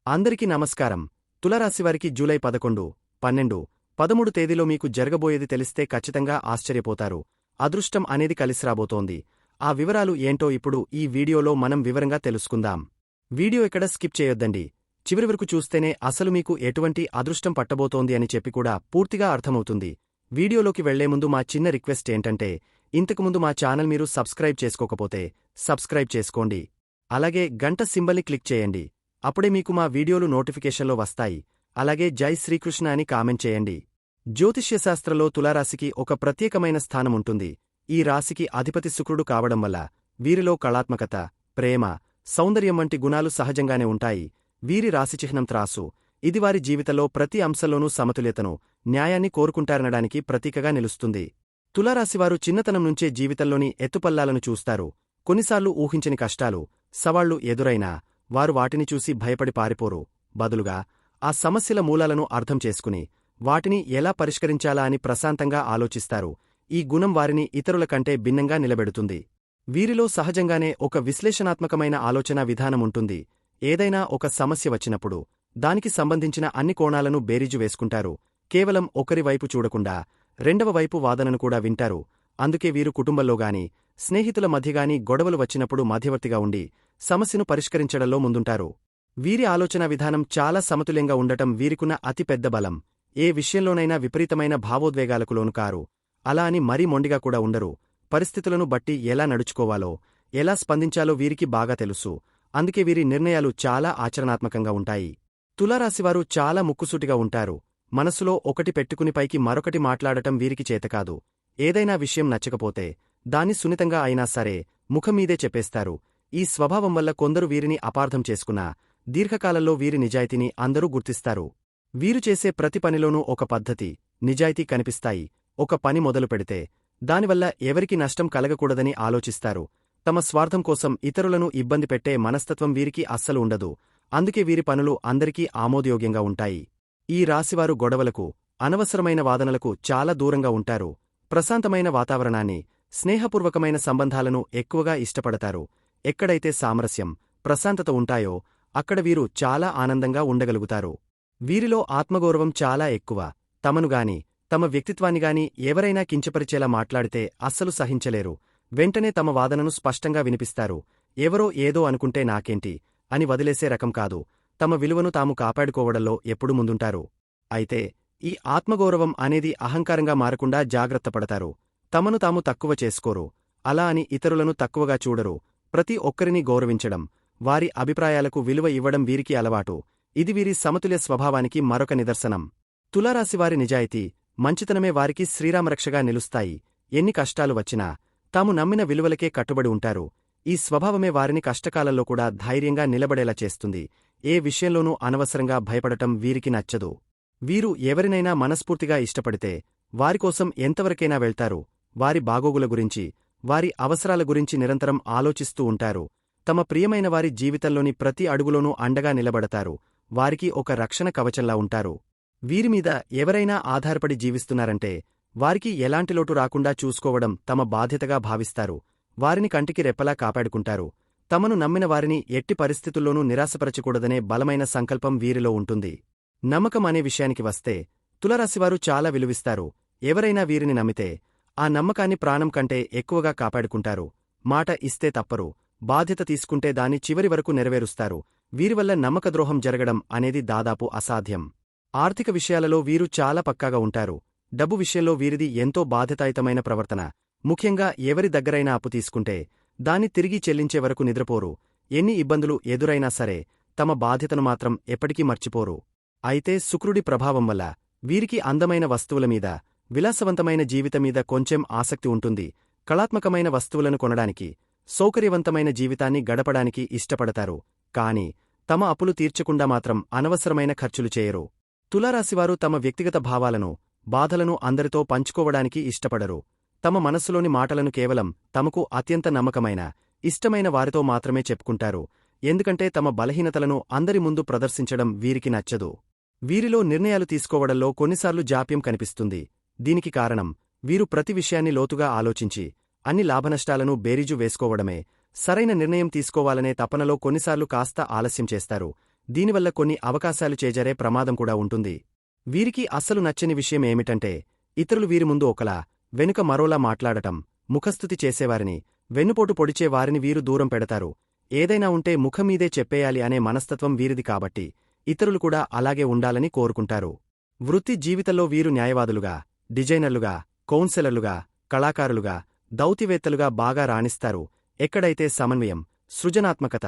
అందరికీ నమస్కారం. తులారాశివారికి జూలై 11, 12, 13 తేదీలో మీకు జరగబోయేది తెలిస్తే ఖచ్చితంగా ఆశ్చర్యపోతారు. అదృష్టం అనేది కలిసిరాబోతోంది. ఆ వివరాలు ఏంటో ఇప్పుడు ఈ వీడియోలో మనం వివరంగా తెలుసుకుందాం. వీడియో ఎక్కడ స్కిప్ చేయొద్దండి. చివరి వరకు చూస్తేనే అసలు మీకు ఎటువంటి అదృష్టం పట్టబోతోంది అని చెప్పి కూడా పూర్తిగా అర్థమవుతుంది. వీడియోలోకి వెళ్లే ముందు మా చిన్న రిక్వెస్ట్ ఏంటంటే, ఇంతకుముందు మా ఛానల్ మీరు సబ్స్క్రైబ్ చేసుకోకపోతే సబ్స్క్రైబ్ చేసుకోండి. అలాగే గంట సింబల్ని క్లిక్ చేయండి. అప్పుడే మీకు మా వీడియోలు నోటిఫికేషన్లో వస్తాయి. అలాగే జై శ్రీకృష్ణ అని కామెంట్ చేయండి. జ్యోతిష్యశాస్త్రంలో తులారాశికి ఒక ప్రత్యేకమైన స్థానముంటుంది. ఈ రాశికి అధిపతి శుక్రుడు కావడం వల్ల వీరిలో కళాత్మకత, ప్రేమ, సౌందర్యం వంటి గుణాలు సహజంగానే ఉంటాయి. వీరి రాశిచిహ్నం త్రాసు. ఇది వారి జీవితంలో ప్రతి అంశంలోనూ సమతుల్యతను, న్యాయాన్ని కోరుకుంటారనడానికి ప్రతీకగా నిలుస్తుంది. తులారాశివారు చిన్నతనం నుంచే జీవితంలోని ఎత్తుపల్లాలను చూస్తారు. కొన్నిసార్లు ఊహించని కష్టాలు, సవాళ్లు ఎదురైనా వారు వాటిని చూసి భయపడి పారిపోరు. బదులుగా ఆ సమస్యల మూలాలను అర్థం చేసుకుని వాటిని ఎలా పరిష్కరించాలా అని ప్రశాంతంగా ఆలోచిస్తారు. ఈ గుణం వారిని ఇతరుల కంటే భిన్నంగా నిలబెడుతుంది. వీరిలో సహజంగానే ఒక విశ్లేషణాత్మకమైన ఆలోచనా విధానముంటుంది. ఏదైనా ఒక సమస్య వచ్చినప్పుడు దానికి సంబంధించిన అన్ని కోణాలను బేరీజు వేసుకుంటారు. కేవలం ఒకరి వైపు చూడకుండా రెండవ వైపు వాదనను కూడా వింటారు. అందుకే వీరు కుటుంబంలోగాని, స్నేహితుల మధ్యగాని గొడవలు వచ్చినప్పుడు మధ్యవర్తిగా ఉండి సమస్యను పరిష్కరించడంలో ముందుంటారు. వీరి ఆలోచనా విధానం చాలా సమతుల్యంగా ఉండటం వీరికున్న అతి పెద్ద బలం. ఏ విషయంలోనైనా విపరీతమైన భావోద్వేగాలకు లోను కారు. అలా అని మరీ మొండిగా కూడా ఉండరు. పరిస్థితులను బట్టి ఎలా నడుచుకోవాలో, ఎలా స్పందించాలో వీరికి బాగా తెలుసు. అందుకే వీరి నిర్ణయాలు చాలా ఆచరణాత్మకంగా ఉంటాయి. తులారాశివారు చాలా ముక్కుసూటిగా ఉంటారు. మనసులో ఒకటి పెట్టుకుని పైకి మరొకటి మాట్లాడటం వీరికి చేతకాదు. ఏదైనా విషయం నచ్చకపోతే దాన్ని సున్నితంగా అయినా సరే ముఖంమీదే చెప్పేస్తారు. ఈ స్వభావం వల్ల కొందరు వీరిని అపార్థం చేసుకున్నా దీర్ఘకాలంలో వీరి నిజాయితీని అందరూ గుర్తిస్తారు. వీరు చేసే ప్రతి పనిలోనూ ఒక పద్ధతి, నిజాయితీ కనిపిస్తాయి. ఒక పని మొదలు పెడితే దానివల్ల ఎవరికి నష్టం కలగకూడదని ఆలోచిస్తారు. తమ స్వార్థం కోసం ఇతరులను ఇబ్బంది పెట్టే మనస్తత్వం వీరికి అస్సలు ఉండదు. అందుకే వీరి పనులు అందరికీ ఆమోదయోగ్యంగా ఉంటాయి. ఈ రాశివారు గొడవలకు, అనవసరమైన వాదనలకు చాలా దూరంగా ఉంటారు. ప్రశాంతమైన వాతావరణాన్ని, స్నేహపూర్వకమైన సంబంధాలను ఎక్కువగా ఇష్టపడతారు. ఎక్కడైతే సామరస్యం, ప్రశాంతత ఉంటాయో అక్కడ వీరు చాలా ఆనందంగా ఉండగలుగుతారు. వీరిలో ఆత్మగౌరవం చాలా ఎక్కువ. తమనుగాని, తమ వ్యక్తిత్వాన్నిగాని ఎవరైనా కించపరిచేలా మాట్లాడితే అస్సలు సహించలేరు. వెంటనే తమ వాదనను స్పష్టంగా వినిపిస్తారు. ఎవరో ఏదో అనుకుంటే నాకేంటి అని వదిలేసే రకం కాదు. తమ విలువను తాము కాపాడుకోవడంలో ఎప్పుడూ ముందుంటారు. అయితే ఈ ఆత్మగౌరవం అనేది అహంకారంగా మారకుండా జాగ్రత్తపడతారు. తమను తాము తక్కువ చేసుకోరు. అలా అని ఇతరులను తక్కువగా చూడరు. ప్రతి ఒక్కరినీ గౌరవించడం, వారి అభిప్రాయాలకు విలువ ఇవ్వడం వీరికి అలవాటు. ఇది వీరి సమతుల్య స్వభావానికి మరొక నిదర్శనం. తులారాశివారి నిజాయితీ, మంచితనమే వారికి శ్రీరామరక్షగా నిలుస్తాయి. ఎన్ని కష్టాలు వచ్చినా తాము నమ్మిన విలువలకే కట్టుబడి ఉంటారు. ఈ స్వభావమే వారిని కష్టకాలంలో కూడా ధైర్యంగా నిలబడేలా చేస్తుంది. ఏ విషయంలోనూ అనవసరంగా భయపడటం వీరికి నచ్చదు. వీరు ఎవరినైనా మనస్ఫూర్తిగా ఇష్టపడితే వారికోసం ఎంతవరకైనా వెళ్తారు. వారి బాగోగుల గురించి, వారి అవసరాల గురించి నిరంతరం ఆలోచిస్తూ ఉంటారు. తమ ప్రియమైన వారి జీవితంలోని ప్రతి అడుగులోనూ అండగా నిలబడతారు. వారికి ఒక రక్షణ కవచంలా ఉంటారు. వీరిమీద ఎవరైనా ఆధారపడి జీవిస్తున్నారంటే వారికి ఎలాంటి లోటు రాకుండా చూసుకోవడం తమ బాధ్యతగా భావిస్తారు. వారిని కంటికి రెప్పలా కాపాడుకుంటారు. తమను నమ్మిన వారిని ఎట్టి పరిస్థితుల్లోనూ నిరాశపరచకూడదనే బలమైన సంకల్పం వీరిలో ఉంటుంది. నమ్మకం అనే విషయానికి వస్తే తులారాశివారు చాలా విలువిస్తారు. ఎవరైనా వీరిని నమ్మితే ఆ నమ్మకాన్ని ప్రాణం కంటే ఎక్కువగా కాపాడుకుంటారు. మాట ఇస్తే తప్పరు. బాధ్యత తీసుకుంటే దాన్ని చివరి వరకు నెరవేరుస్తారు. వీరివల్ల నమ్మకద్రోహం జరగడం అనేది దాదాపు అసాధ్యం. ఆర్థిక విషయాలలో వీరు చాలా పక్కాగా ఉంటారు. డబ్బు విషయంలో వీరిది ఎంతో బాధ్యతాయుతమైన ప్రవర్తన. ముఖ్యంగా ఎవరి దగ్గరైనా అప్పు తీసుకుంటే దాన్ని తిరిగి చెల్లించే వరకు నిద్రపోరు. ఎన్ని ఇబ్బందులు ఎదురైనా సరే తమ బాధ్యతను మాత్రం ఎప్పటికీ మర్చిపోరు. అయితే శుక్రుడి ప్రభావం వల్ల వీరికి అందమైన వస్తువులమీద, విలాసవంతమైన జీవితమీద కొంచెం ఆసక్తి ఉంటుంది. కళాత్మకమైన వస్తువులను కొనడానికి, సౌకర్యవంతమైన జీవితాన్ని గడపడానికి ఇష్టపడతారు. కాని తమ అప్పులు తీర్చకుండా మాత్రం అనవసరమైన ఖర్చులు చేయరు. తులారాశివారు తమ వ్యక్తిగత భావాలను, బాధలను అందరితో పంచుకోవడానికి ఇష్టపడరు. తమ మనస్సులోని మాటలను కేవలం తమకు అత్యంత నమ్మకమైన, ఇష్టమైన వారితో మాత్రమే చెప్పుకుంటారు. ఎందుకంటే తమ బలహీనతలను అందరి ముందు ప్రదర్శించడం వీరికి నచ్చదు. వీరిలో నిర్ణయాలు తీసుకోవడంలో కొన్నిసార్లు జాప్యం కనిపిస్తుంది. దీనికి కారణం వీరు ప్రతి విషయాన్ని లోతుగా ఆలోచించి అన్ని లాభనష్టాలను బేరీజు వేసుకోవడమే. సరైన నిర్ణయం తీసుకోవాలనే తపనలో కొన్నిసార్లు కాస్త ఆలస్యం చేస్తారు. దీనివల్ల కొన్ని అవకాశాలు చేజారే ప్రమాదం కూడా ఉంటుంది. వీరికి అస్సలు నచ్చని విషయం ఏమిటంటే, ఇతరులు వీరి ముందు ఒకలా, వెనుక మరోలా మాట్లాడటం, ముఖస్తుతి చేసేవారిని, వెన్నుపోటు పొడిచే వారిని వీరు దూరం పెడతారు. ఏదైనా ఉంటే ముఖమీదే చెప్పేయాలి అనే మనస్తత్వం వీరిది కాబట్టి, ఇతరులు కూడా అలాగే ఉండాలని కోరుకుంటారు. వృత్తి జీవితంలో వీరు న్యాయవాదులుగా, డిజైనర్లుగా, కౌన్సెలర్లుగా, కళాకారులుగా, దౌత్యవేత్తలుగా బాగా రాణిస్తారు. ఎక్కడైతే సమన్వయం, సృజనాత్మకత,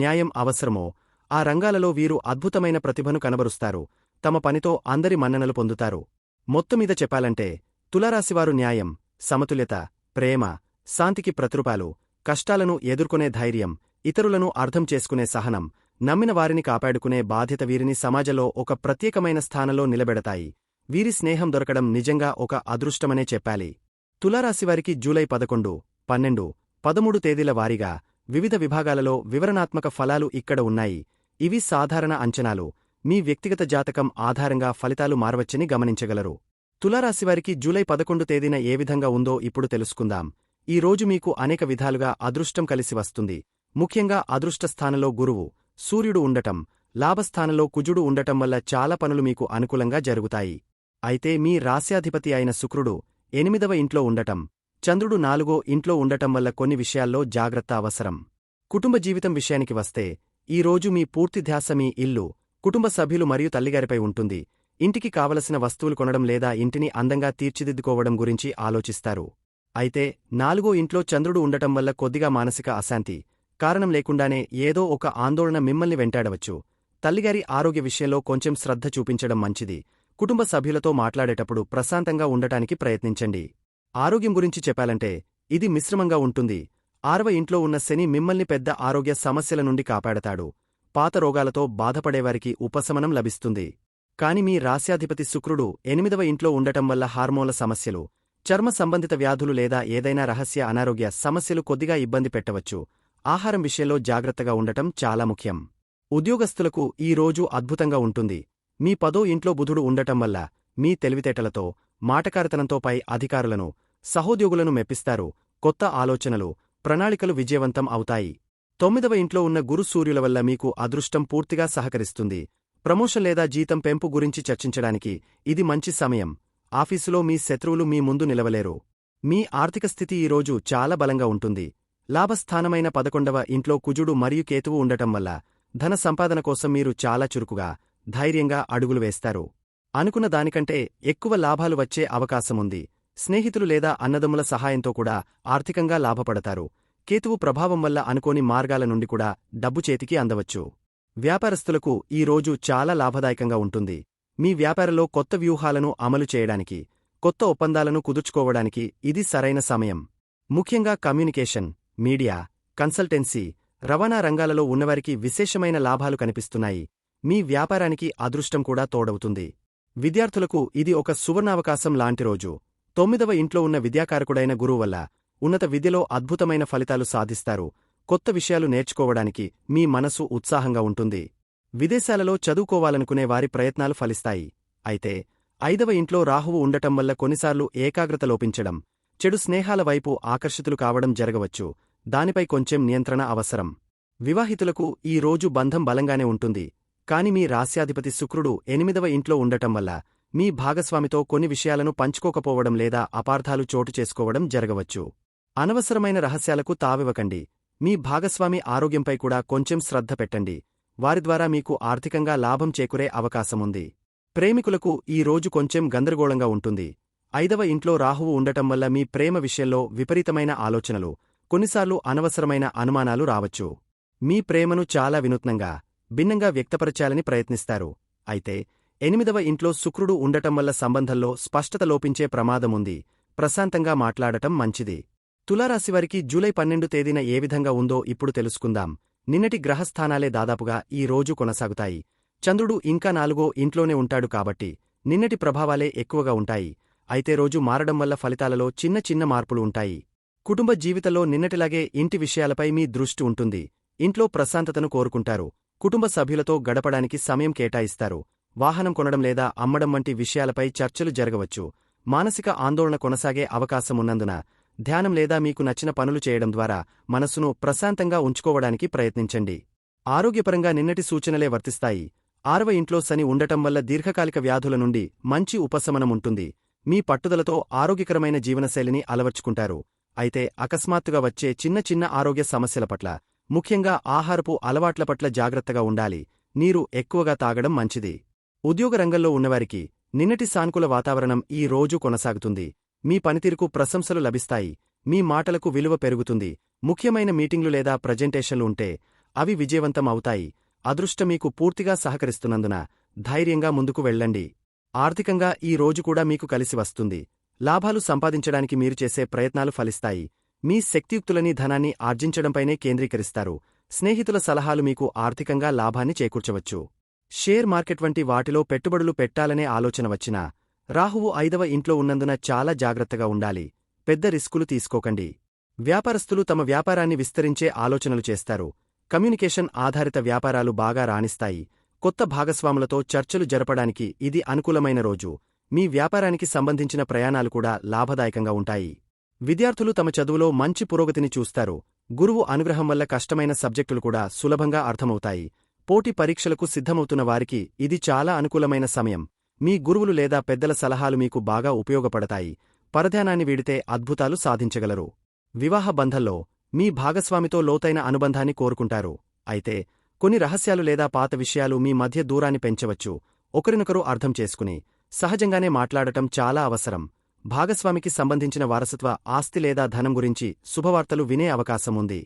న్యాయం అవసరమో ఆ రంగాలలో వీరు అద్భుతమైన ప్రతిభను కనబరుస్తారు. తమ పనితో అందరి మన్ననలు పొందుతారు. మొత్తమీద చెప్పాలంటే తులారాశివారు న్యాయం, సమతుల్యత, ప్రేమ, శాంతికి ప్రతిరూపాలు. కష్టాలను ఎదుర్కొనే ధైర్యం, ఇతరులను అర్థం చేసుకునే సహనం, నమ్మిన వారిని కాపాడుకునే బాధ్యత వీరిని సమాజంలో ఒక ప్రత్యేకమైన స్థానంలో నిలబెడతాయి. వీరి స్నేహం దొరకడం నిజంగా ఒక అదృష్టమనే చెప్పాలి. తులారాశివారికి జూలై 11, 12, 13 తేదీల వారీగా వివిధ విభాగాలలో వివరణాత్మక ఫలాలు ఇక్కడ ఉన్నాయి. ఇవి సాధారణ అంచనాలు. మీ వ్యక్తిగత జాతకం ఆధారంగా ఫలితాలు మారవచ్చని గమనించగలరు. తులారాశివారికి జూలై 11 తేదీన ఏ విధంగా ఉందో ఇప్పుడు తెలుసుకుందాం. ఈ రోజు మీకు అనేక విధాలుగా అదృష్టం కలిసి వస్తుంది. ముఖ్యంగా అదృష్ట స్థానంలో గురువు, సూర్యుడు ఉండటం, లాభస్థానంలో కుజుడు ఉండటం వల్ల చాలా పనులు మీకు అనుకూలంగా జరుగుతాయి. అయితే మీ రాశ్యాధిపతి అయిన శుక్రుడు 8వ ఇంట్లో ఉండటం, చంద్రుడు 4వ ఇంట్లో ఉండటం వల్ల కొన్ని విషయాల్లో జాగ్రత్త అవసరం. కుటుంబ జీవితం విషయానికి వస్తే, ఈ రోజు మీ పూర్తి ధ్యాస మీ ఇల్లు, కుటుంబ సభ్యులు మరియు తల్లిగారిపై ఉంటుంది. ఇంటికి కావలసిన వస్తువులు కొనడం లేదా ఇంటిని అందంగా తీర్చిదిద్దుకోవడం గురించి ఆలోచిస్తారు. అయితే 4వ ఇంట్లో చంద్రుడు ఉండటం వల్ల కొద్దిగా మానసిక అశాంతి, కారణం లేకుండానే ఏదో ఒక ఆందోళన మిమ్మల్ని వెంటాడవచ్చు. తల్లిగారి ఆరోగ్య విషయంలో కొంచెం శ్రద్ధ చూపించడం మంచిది. కుటుంబ సభ్యులతో మాట్లాడేటప్పుడు ప్రశాంతంగా ఉండటానికి ప్రయత్నించండి. ఆరోగ్యం గురించి చెప్పాలంటే ఇది మిశ్రమంగా ఉంటుంది. 6వ ఇంట్లో ఉన్న శని మిమ్మల్ని పెద్ద ఆరోగ్య సమస్యల నుండి కాపాడతాడు. పాత రోగాలతో బాధపడేవారికి ఉపశమనం లభిస్తుంది. కాని మీ రాశ్యాధిపతి శుక్రుడు 8వ ఇంట్లో ఉండటం వల్ల హార్మోన్ల సమస్యలు, చర్మ సంబంధిత వ్యాధులు లేదా ఏదైనా రహస్య అనారోగ్య సమస్యలు కొద్దిగా ఇబ్బంది పెట్టవచ్చు. ఆహారం విషయంలో జాగ్రత్తగా ఉండటం చాలా ముఖ్యం. ఉద్యోగస్తులకు ఈ రోజు అద్భుతంగా ఉంటుంది. మీ 10వ ఇంట్లో బుధుడు ఉండటం వల్ల మీ తెలివితేటలతో, మాటకారితనంతో పై అధికారులను, సహోద్యోగులను మెప్పిస్తారు. కొత్త ఆలోచనలు, ప్రణాళికలు విజయవంతం అవుతాయి. 9వ ఇంట్లో ఉన్న గురు సూర్యుల వల్ల మీకు అదృష్టం పూర్తిగా సహకరిస్తుంది. ప్రమోషన్ లేదా జీతం పెంపు గురించి చర్చించడానికి ఇది మంచి సమయం. ఆఫీసులో మీ శత్రువులు మీ ముందు నిలవలేరు. మీ ఆర్థిక స్థితి ఈరోజు చాలా బలంగా ఉంటుంది. లాభస్థానమైన 11వ ఇంట్లో కుజుడు మరియు కేతువు ఉండటం వల్ల ధన సంపాదన కోసం మీరు చాలా చురుకుగా, ధైర్యంగా అడుగులు వేస్తారు. అనుకున్న దానికంటే ఎక్కువ లాభాలు వచ్చే అవకాశముంది. స్నేహితులు లేదా అన్నదమ్ముల సహాయంతో కూడా ఆర్థికంగా లాభపడతారు. కేతువు ప్రభావం వల్ల అనుకోని మార్గాల నుండి కూడా డబ్బు చేతికి అందవచ్చు. వ్యాపారస్తులకు ఈ రోజు చాలా లాభదాయకంగా ఉంటుంది. మీ వ్యాపారంలో కొత్త వ్యూహాలను అమలు చేయడానికి, కొత్త ఒప్పందాలను కుదుర్చుకోవడానికి ఇది సరైన సమయం. ముఖ్యంగా కమ్యూనికేషన్, మీడియా, కన్సల్టెన్సీ, రవాణా రంగాలలో ఉన్నవారికి విశేషమైన లాభాలు కనిపిస్తున్నాయి. మీ వ్యాపారానికి అదృష్టం కూడా తోడవుతుంది. విద్యార్థులకు ఇది ఒక సువర్ణావకాశం లాంటి రోజు. 9వ ఇంట్లో ఉన్న విద్యాకారకుడైన గురువు వల్ల ఉన్నత విద్యలో అద్భుతమైన ఫలితాలు సాధిస్తారు. కొత్త విషయాలు నేర్చుకోవడానికి మీ మనసు ఉత్సాహంగా ఉంటుంది. విదేశాలలో చదువుకోవాలనుకునే వారి ప్రయత్నాలు ఫలిస్తాయి. అయితే 5వ ఇంట్లో రాహువు ఉండటం వల్ల కొన్నిసార్లు ఏకాగ్రత లోపించడం, చెడు స్నేహాల వైపు ఆకర్షితులు కావడం జరగవచ్చు. దానిపై కొంచెం నియంత్రణ అవసరం. వివాహితులకు ఈ రోజు బంధం బలంగానే ఉంటుంది. కాని మీ రాశ్యాధిపతి శుక్రుడు 8వ ఇంట్లో ఉండటం వల్ల మీ భాగస్వామితో కొన్ని విషయాలను పంచుకోకపోవడం లేదా అపార్థాలు చోటు చేసుకోవడం జరగవచ్చు. అనవసరమైన రహస్యాలకు తావివ్వకండి. మీ భాగస్వామి ఆరోగ్యంపై కూడా కొంచెం శ్రద్ధ పెట్టండి. వారి ద్వారా మీకు ఆర్థికంగా లాభం చేకూరే అవకాశముంది. ప్రేమికులకు ఈ రోజు కొంచెం గందరగోళంగా ఉంటుంది. 5వ ఇంట్లో రాహువు ఉండటం వల్ల మీ ప్రేమ విషయంలో విపరీతమైన ఆలోచనలు, కొన్నిసార్లు అనవసరమైన అనుమానాలు రావచ్చు. మీ ప్రేమను చాలా వినూత్నంగా, భిన్నంగా వ్యక్తపరచాలని ప్రయత్నిస్తారు. అయితే 8వ ఇంట్లో శుక్రుడు ఉండటం వల్ల సంబంధంలో స్పష్టత లోపించే ప్రమాదముంది. ప్రశాంతంగా మాట్లాడటం మంచిది. తులారాశివారికి జూలై 12 తేదీన ఏ విధంగా ఉందో ఇప్పుడు తెలుసుకుందాం. నిన్నటి గ్రహస్థానాలే దాదాపుగా ఈ రోజు కొనసాగుతాయి. చంద్రుడు ఇంకా 4వ ఇంట్లోనే ఉంటాడు కాబట్టి నిన్నటి ప్రభావాలే ఎక్కువగా ఉంటాయి. అయితే రోజు మారడం వల్ల ఫలితాలలో చిన్న చిన్న మార్పులు ఉంటాయి. కుటుంబ జీవితంలో నిన్నటిలాగే ఇంటి విషయాలపై మీ దృష్టి ఉంటుంది. ఇంట్లో ప్రశాంతతను కోరుకుంటారు. కుటుంబ సభ్యులతో గడపడానికి సమయం కేటాయిస్తారు. వాహనం కొనడం లేదా అమ్మడం వంటి విషయాలపై చర్చలు జరగవచ్చు. మానసిక ఆందోళన కొనసాగే అవకాశమున్నందున ధ్యానం లేదా మీకు నచ్చిన పనులు చేయడం ద్వారా మనస్సును ప్రశాంతంగా ఉంచుకోవడానికి ప్రయత్నించండి. ఆరోగ్యపరంగా నిన్నటి సూచనలే వర్తిస్తాయి. 6వ ఇంట్లో శని ఉండటం వల్ల దీర్ఘకాలిక వ్యాధుల నుండి మంచి ఉపశమనముంటుంది. మీ పట్టుదలతో ఆరోగ్యకరమైన జీవనశైలిని అలవర్చుకుంటారు. అయితే అకస్మాత్తుగా వచ్చే చిన్న చిన్న ఆరోగ్య సమస్యల పట్ల, ముఖ్యంగా ఆహారపు అలవాట్ల పట్ల జాగ్రత్తగా ఉండాలి. నీరు ఎక్కువగా తాగడం మంచిది. ఉద్యోగ రంగంలో ఉన్నవారికి నిన్నటి సానుకూల వాతావరణం ఈ రోజు కొనసాగుతుంది. మీ పనితీరుకు ప్రశంసలు లభిస్తాయి. మీ మాటలకు విలువ పెరుగుతుంది. ముఖ్యమైన మీటింగ్లు లేదా ప్రజెంటేషన్లు ఉంటే అవి విజయవంతం అవుతాయి. అదృష్టం మీకు పూర్తిగా సహకరిస్తున్నందున ధైర్యంగా ముందుకు వెళ్ళండి. ఆర్థికంగా ఈ రోజు కూడా మీకు కలిసి వస్తుంది. లాభాలు సంపాదించడానికి మీరు చేసే ప్రయత్నాలు ఫలిస్తాయి. మీ శక్తియుక్తులని ధనాన్ని ఆర్జించడంపైనే కేంద్రీకరిస్తారు. స్నేహితుల సలహాలు మీకు ఆర్థికంగా లాభాన్ని చేకూర్చవచ్చు. షేర్ మార్కెట్ వంటి వాటిలో పెట్టుబడులు పెట్టాలనే ఆలోచన వచ్చినా రాహువు 5వ ఇంట్లో ఉన్నందున చాలా జాగ్రత్తగా ఉండాలి. పెద్ద రిస్కులు తీసుకోకండి. వ్యాపారస్తులు తమ వ్యాపారాన్ని విస్తరించే ఆలోచనలు చేస్తారు. కమ్యూనికేషన్ ఆధారిత వ్యాపారాలు బాగా రాణిస్తాయి. కొత్త భాగస్వాములతో చర్చలు జరపడానికి ఇది అనుకూలమైన రోజు. మీ వ్యాపారానికి సంబంధించిన ప్రయాణాలు కూడా లాభదాయకంగా ఉంటాయి. విద్యార్థులు తమ చదువులో మంచి పురోగతిని చూస్తారు. గురువు అనుగ్రహం వల్ల కష్టమైన సబ్జెక్టులు కూడా సులభంగా అర్థమవుతాయి. పోటీ పరీక్షలకు సిద్ధమవుతున్న వారికి ఇది చాలా అనుకూలమైన సమయం. మీ గురువులు లేదా పెద్దల సలహాలు మీకు బాగా ఉపయోగపడతాయి. పరధ్యానాన్ని వీడితే అద్భుతాలు సాధించగలరు. వివాహ బంధంలో మీ భాగస్వామితో లోతైన అనుబంధాన్ని కోరుకుంటారు. అయితే కొన్ని రహస్యాలు లేదా పాత విషయాలు మీ మధ్య దూరాన్ని పెంచవచ్చు. ఒకరినొకరు అర్థం చేసుకుని సహజంగానే మాట్లాడటం చాలా అవసరం. భాగస్వామికి సంబంధించిన వారసత్వ ఆస్తి లేదా ధనం గురించి శుభవార్తలు వినే అవకాశం ఉంది.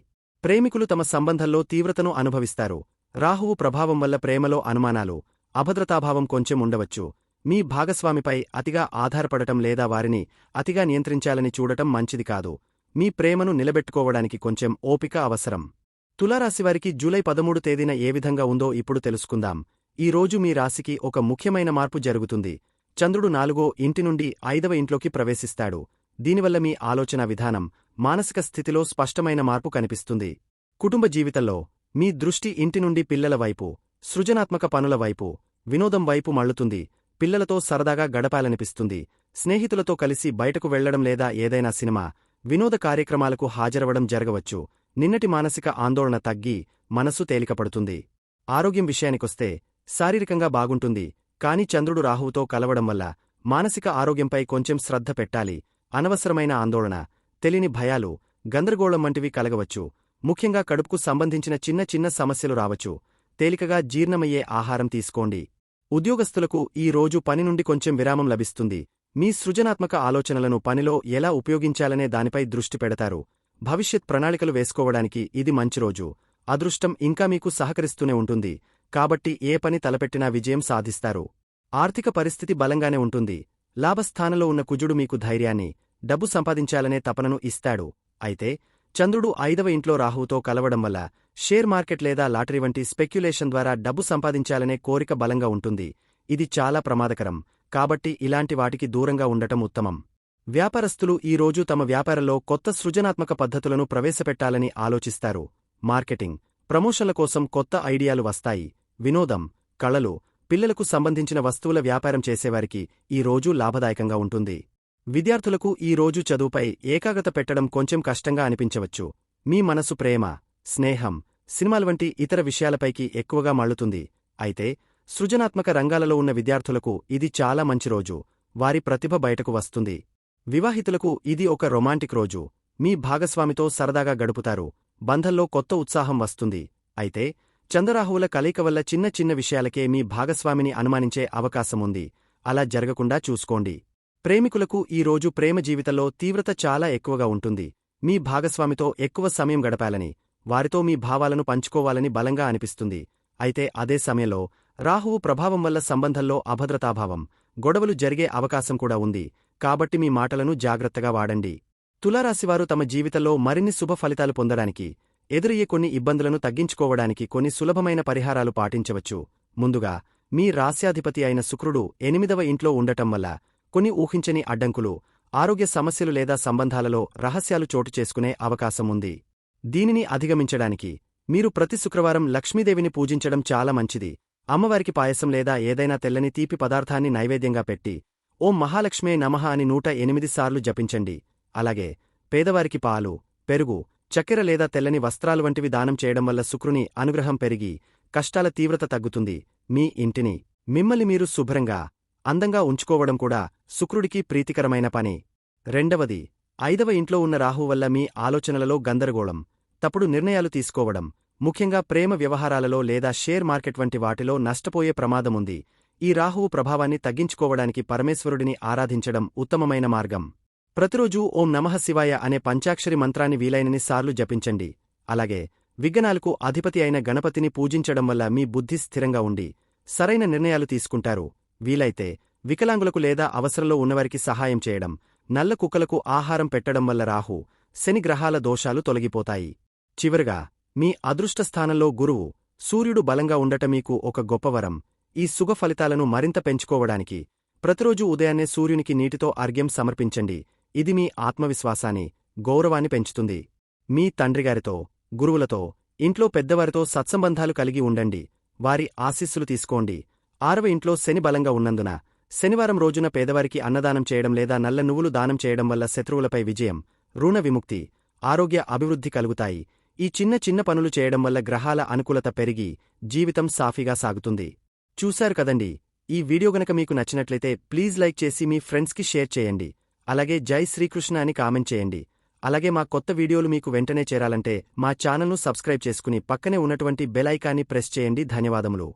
ప్రేమికులు తమ సంబంధంలో తీవ్రతను అనుభవిస్తారు. రాహువు ప్రభావం వల్ల ప్రేమలో అనుమానాలు, అభద్రతాభావం కొంచెం ఉండవచ్చు. మీ భాగస్వామిపై అతిగా ఆధారపడటం లేదా వారిని అతిగా నియంత్రించాలని చూడటం మంచిది కాదు. మీ ప్రేమను నిలబెట్టుకోవడానికి కొంచెం ఓపిక అవసరం. తులారాశివారికి జూలై 13 తేదీన ఏ విధంగా ఉందో ఇప్పుడు తెలుసుకుందాం. ఈ రోజు మీ రాశికి ఒక ముఖ్యమైన మార్పు జరుగుతుంది. చంద్రుడు 4వ ఇంటి నుండి 5వ ఇంట్లోకి ప్రవేశిస్తాడు. దీనివల్ల మీ ఆలోచన విధానం, మానసిక స్థితిలో స్పష్టమైన మార్పు కనిపిస్తుంది. కుటుంబ జీవితంలో మీ దృష్టి ఇంటి నుండి పిల్లల వైపు, సృజనాత్మక పనుల వైపు, వినోదం వైపు మళ్లుతుంది. పిల్లలతో సరదాగా గడపాలనిపిస్తుంది. స్నేహితులతో కలిసి బయటకు వెళ్లడం లేదా ఏదైనా సినిమా, వినోద కార్యక్రమాలకు హాజరవడం జరగవచ్చు. నిన్నటి మానసిక ఆందోళన తగ్గి మనసు తేలికపడుతుంది. ఆరోగ్యం విషయానికొస్తే శారీరకంగా బాగుంటుంది. కాని చంద్రుడు రాహువుతో కలవడం వల్ల మానసిక ఆరోగ్యంపై కొంచెం శ్రద్ధ పెట్టాలి. అనవసరమైన ఆందోళన, తెలియని భయాలు, గందరగోళం వంటివి కలగవచ్చు. ముఖ్యంగా కడుపుకు సంబంధించిన చిన్న చిన్న సమస్యలు రావచ్చు. తేలికగా జీర్ణమయ్యే ఆహారం తీసుకోండి. ఉద్యోగస్తులకు ఈ రోజు పని నుండి కొంచెం విరామం లభిస్తుంది. మీ సృజనాత్మక ఆలోచనలను పనిలో ఎలా ఉపయోగించాలనే దానిపై దృష్టి పెడతారు. భవిష్యత్ ప్రణాళికలు వేసుకోవడానికి ఇది మంచి రోజు. అదృష్టం ఇంకా మీకు సహకరిస్తూనే ఉంటుంది. కాబట్టి ఏ పని తలపెట్టినా విజయం సాధిస్తారు. ఆర్థిక పరిస్థితి బలంగానే ఉంటుంది. లాభస్థానంలో ఉన్న కుజుడు మీకు ధైర్యాన్ని, డబ్బు సంపాదించాలనే తపనను ఇస్తాడు. అయితే చంద్రుడు 5వ ఇంట్లో రాహువుతో కలవడం వల్ల షేర్ మార్కెట్ లేదా లాటరీ వంటి స్పెక్యులేషన్ ద్వారా డబ్బు సంపాదించాలనే కోరిక బలంగా ఉంటుంది. ఇది చాలా ప్రమాదకరం. కాబట్టి ఇలాంటి వాటికి దూరంగా ఉండటం ఉత్తమం. వ్యాపారస్తులు ఈ రోజు తమ వ్యాపారంలో కొత్త సృజనాత్మక పద్ధతులను ప్రవేశపెట్టాలని ఆలోచిస్తారు. మార్కెటింగ్, ప్రమోషన్ల కోసం కొత్త ఐడియాలు వస్తాయి. వినోదం, కళలు, పిల్లలకు సంబంధించిన వస్తువుల వ్యాపారం చేసేవారికి ఈ రోజు లాభదాయకంగా ఉంటుంది. విద్యార్థులకు ఈ రోజు చదువుపై ఏకాగ్రత పెట్టడం కొంచెం కష్టంగా అనిపించవచ్చు. మీ మనసు ప్రేమ, స్నేహం, సినిమాల వంటి ఇతర విషయాలపైకి ఎక్కువగా మళ్లుతుంది. అయితే సృజనాత్మక రంగాలలో ఉన్న విద్యార్థులకు ఇది చాలా మంచి రోజు. వారి ప్రతిభ బయటకు వస్తుంది. వివాహితులకు ఇది ఒక రొమాంటిక్ రోజు. మీ భాగస్వామితో సరదాగా గడుపుతారు. బంధంలో కొత్త ఉత్సాహం వస్తుంది. అయితే చంద్రరాహువుల కలయిక వల్ల చిన్న చిన్న విషయాలకే మీ భాగస్వామిని అనుమానించే అవకాశముంది. అలా జరగకుండా చూసుకోండి. ప్రేమికులకు ఈ రోజు ప్రేమ జీవితంలో తీవ్రత చాలా ఎక్కువగా ఉంటుంది. మీ భాగస్వామితో ఎక్కువ సమయం గడపాలని, వారితో మీ భావాలను పంచుకోవాలని బలంగా అనిపిస్తుంది. అయితే అదే సమయంలో రాహువు ప్రభావం వల్ల సంబంధంలో అభద్రతాభావం, గొడవలు జరిగే అవకాశం కూడా ఉంది. కాబట్టి మీ మాటలను జాగ్రత్తగా వాడండి. తులారాశివారు తమ జీవితంలో మరిన్ని శుభ ఫలితాలు పొందడానికి, ఎదురయ్యే కొన్ని ఇబ్బందులను తగ్గించుకోవడానికి కొన్ని సులభమైన పరిహారాలు పాటించవచ్చు. ముందుగా, మీ రాశ్యాధిపతి అయిన శుక్రుడు 8వ ఇంట్లో ఉండటం వల్ల కొన్ని ఊహించని అడ్డంకులు, ఆరోగ్య సమస్యలు లేదా సంబంధాలలో రహస్యాలు చోటు చేసుకునే అవకాశం ఉంది. దీనిని అధిగమించడానికి మీరు ప్రతి శుక్రవారం లక్ష్మీదేవిని పూజించడం చాలా మంచిది. అమ్మవారికి పాయసం లేదా ఏదైనా తెల్లని తీపి పదార్థాన్ని నైవేద్యంగా పెట్టి ఓం మహాలక్ష్మే నమః అని 108 సార్లు జపించండి. అలాగే పేదవారికి పాలు, పెరుగు, చక్కెర లేదా తెల్లని వస్త్రాలు వంటివి దానం చేయడం వల్ల శుక్రుని అనుగ్రహం పెరిగి కష్టాల తీవ్రత తగ్గుతుంది. మీ ఇంటిని మిమ్మల్ని మీరు శుభ్రంగా అందంగా ఉంచుకోవడం కూడా శుక్రుడికి ప్రీతికరమైన పని. రెండవది, 5వ ఇంట్లో ఉన్న రాహువు వల్ల మీ ఆలోచనలలో గందరగోళం, తప్పుడు నిర్ణయాలు తీసుకోవడం, ముఖ్యంగా ప్రేమ వ్యవహారాలలో లేదా షేర్ మార్కెట్ వంటి వాటిలో నష్టపోయే ప్రమాదముంది. ఈ రాహువు ప్రభావాన్ని తగ్గించుకోవడానికి పరమేశ్వరుడిని ఆరాధించడం ఉత్తమమైన మార్గం. ప్రతిరోజూ ఓం నమః శివాయ అనే పంచాక్షరి మంత్రాన్ని వీలైనన్ని సార్లు జపించండి. అలాగే విఘ్నాలకు అధిపతి అయిన గణపతిని పూజించడం వల్ల మీ బుద్ధి స్థిరంగా ఉండి సరైన నిర్ణయాలు తీసుకుంటారు. వీలైతే వికలాంగులకు లేదా అవసరంలో ఉన్నవారికి సహాయం చేయడం, నల్ల కుక్కలకు ఆహారం పెట్టడం వల్ల రాహు, శని గ్రహాల దోషాలు తొలగిపోతాయి. చివరగా, మీ అదృష్ట స్థానంలో గురువు, సూర్యుడు బలంగా ఉండటం మీకు ఒక గొప్పవరం. ఈ శుభ ఫలితాలను మరింత పెంచుకోవడానికి ప్రతిరోజూ ఉదయాన్నే సూర్యునికి నీటితో అర్ఘ్యం సమర్పించండి. ఇది మీ ఆత్మవిశ్వాసాన్ని, గౌరవాన్ని పెంచుతుంది. మీ తండ్రిగారితో, గురువులతో, ఇంట్లో పెద్దవారితో సత్సంబంధాలు కలిగి ఉండండి. వారి ఆశీస్సులు తీసుకోండి. 6వ ఇంట్లో శని బలంగా ఉన్నందున శనివారం రోజున పేదవారికి అన్నదానం చేయడం లేదా నల్ల నువ్వులు దానం చేయడం వల్ల శత్రువులపై విజయం, రుణ విముక్తి, ఆరోగ్య అభివృద్ధి కలుగుతాయి. ఈ చిన్న చిన్న పనులు చేయడం వల్ల గ్రహాల అనుకూలత పెరిగి జీవితం సాఫీగా సాగుతుంది. చూశారు కదండి. ఈ వీడియో గనక మీకు నచ్చినట్లయితే ప్లీజ్ లైక్ చేసి మీ ఫ్రెండ్స్కి షేర్ చేయండి. అలాగే జై శ్రీకృష్ణ అని కామెంట్ చేయండి. అలాగే మా కొత్త వీడియోలు మీకు వెంటనే చేరాలంటే మా ఛానల్ను సబ్స్క్రైబ్ చేసుకుని పక్కనే ఉన్నటువంటి బెల్ ఐకాన్ని ప్రెస్ చేయండి. ధన్యవాదములు.